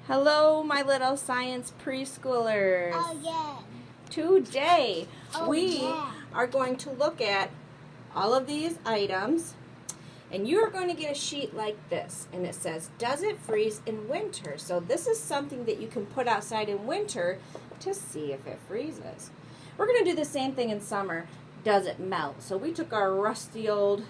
Hello, my little science preschoolers. Oh, yeah. Today, we yeah. are going to look at all of these items, and you are going to get a sheet like this, and it says, does it freeze in winter? So this is something that you can put outside in winter to see if it freezes. We're going to do the same thing in summer. Does it melt? So we took our rusty old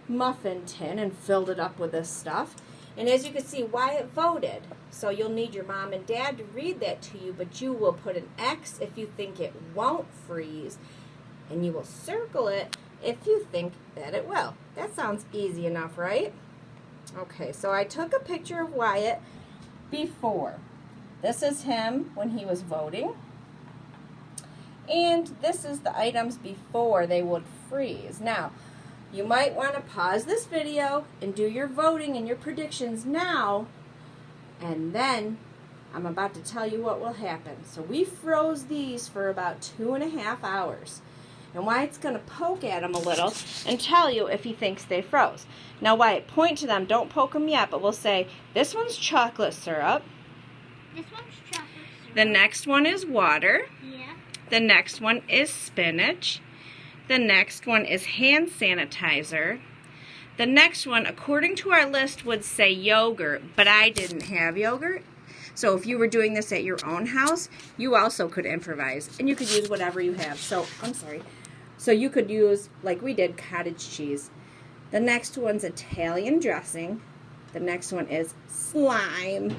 muffin tin and filled it up with this stuff. And as you can see, Wyatt voted. So you'll need your mom and dad to read that to you, but you will put an X if you think it won't freeze, and you will circle it if you think that it will. That sounds easy enough, right? Okay, so I took a picture of Wyatt before. This is him when he was voting. And this is the items before they would freeze. Now, you might want to pause this video and do your voting and your predictions now, and then I'm about to tell you what will happen. So we froze these for about 2.5 hours. And Wyatt's going to poke at them a little and tell you if he thinks they froze. Now, Wyatt, point to them. Don't poke them yet, but we'll say, this one's chocolate syrup. This one's chocolate syrup. The next one is water. Yeah. The next one is spinach. The next one is hand sanitizer. The next one, according to our list, would say yogurt, but I didn't have yogurt. So if you were doing this at your own house, you also could improvise, and you could use whatever you have. So, So you could use, like we did, cottage cheese. The next one's Italian dressing. The next one is slime.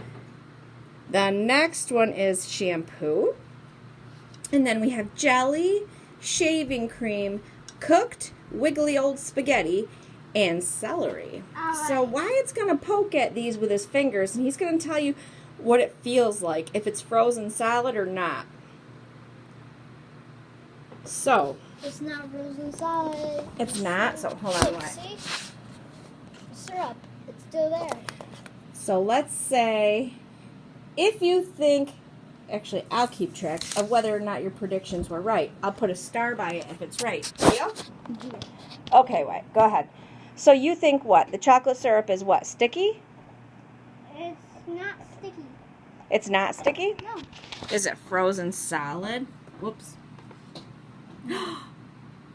The next one is shampoo. And then we have jelly, shaving cream, cooked wiggly old spaghetti, and celery. So Wyatt's going to poke at these with his fingers, and he's going to tell you what it feels like, if it's frozen solid or not. So. It's not frozen solid. It's not? So hold on, Look, Wyatt. see? Syrup. It's still there. So let's say, if you think, actually I'll keep track of whether or not your predictions were right. I'll put a star by it if it's right. Deal? Okay, Wyatt, go ahead. So you think what? The chocolate syrup is what? Sticky? It's not sticky. It's not sticky? No. Is it frozen solid? Whoops.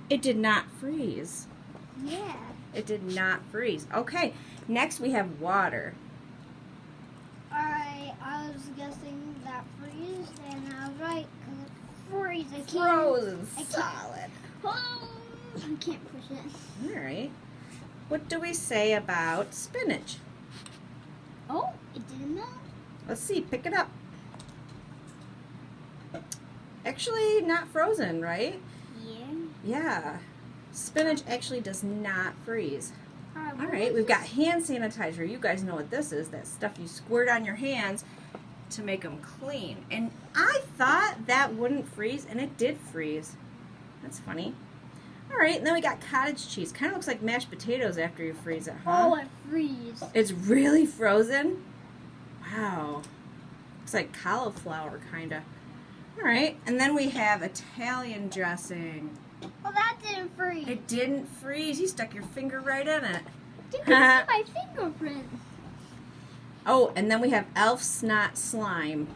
It did not freeze. Yeah. It did not freeze. Okay, next we have water. Alright, I was guessing that freeze, and I was right, because it freeze. I can't. Frozen I can't. solid. Oh, I can't push it. All right. What do we say about spinach? Oh, it didn't melt. Let's see, pick it up. Actually, not frozen, right? Yeah. Yeah. Spinach actually does not freeze. Alright, All right, we've got hand sanitizer. You guys know what this is. That stuff you squirt on your hands to make them clean. And I thought that wouldn't freeze, and it did freeze. That's funny. All right, and then we got cottage cheese. Kind of looks like mashed potatoes after you freeze it, huh? Oh, it freeze. It's really frozen? Wow. Looks like cauliflower, kind of. All right, and then we have Italian dressing. Oh, that didn't freeze. It didn't freeze. You stuck your finger right in it. You can see my fingerprint. Oh, and then we have elf snot slime.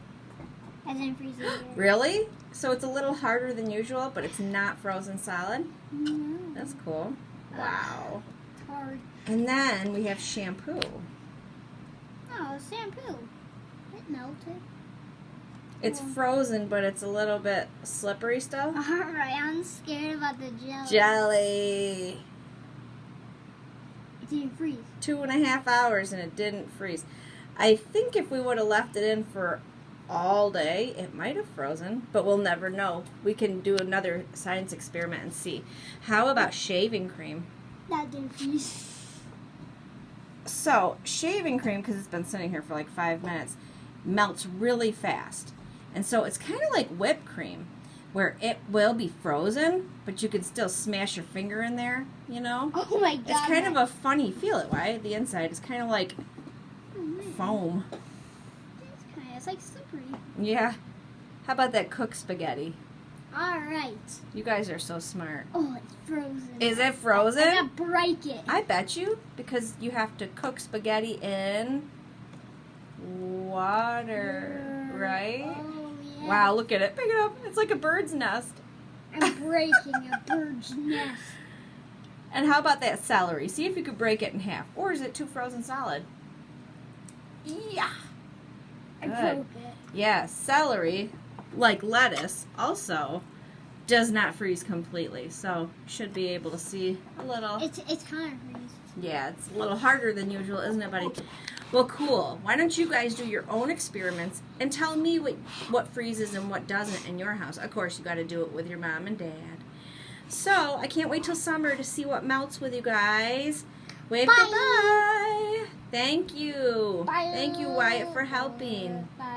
That didn't freeze either. Really? So it's a little harder than usual, but it's not frozen solid? No. That's cool. Wow. It's hard. And then we have shampoo. Oh, shampoo. It melted. It's frozen, but it's a little bit slippery still. Alright, I'm scared about the jelly. Jelly. It didn't freeze. 2.5 hours and it didn't freeze. I think if we would have left it in for all day, it might have frozen, but we'll never know. We can do another science experiment and see. How about shaving cream? That didn't freeze. So, shaving cream, because it's been sitting here for like 5 minutes, melts really fast. And so it's kind of like whipped cream, where it will be frozen, but you can still smash your finger in there, you know? Oh my god. It's kind of a funny feel it, right? The inside is kind of like foam. It's like slippery. Yeah. How about that cooked spaghetti? Alright. You guys are so smart. Oh, it's frozen. Is it frozen? I gotta break it. I bet you, because you have to cook spaghetti in water. water, right? Oh, yeah. Wow, look at it. Pick it up. It's like a bird's nest. I'm breaking a bird's nest. And how about that celery? See if you could break it in half. Or is it too frozen solid? Yeah. I Good. broke it. Yeah, celery, like lettuce, also does not freeze completely. So should be able to see a little. It's kind of freezed. Yeah, it's a little harder than usual, isn't it, buddy? Well, cool. Why don't you guys do your own experiments and tell me what freezes and what doesn't in your house? Of course, you got to do it with your mom and dad. So, I can't wait till summer to see what melts with you guys. Wave Bye. goodbye. Thank you. Bye. Thank you, Wyatt, for helping. Bye.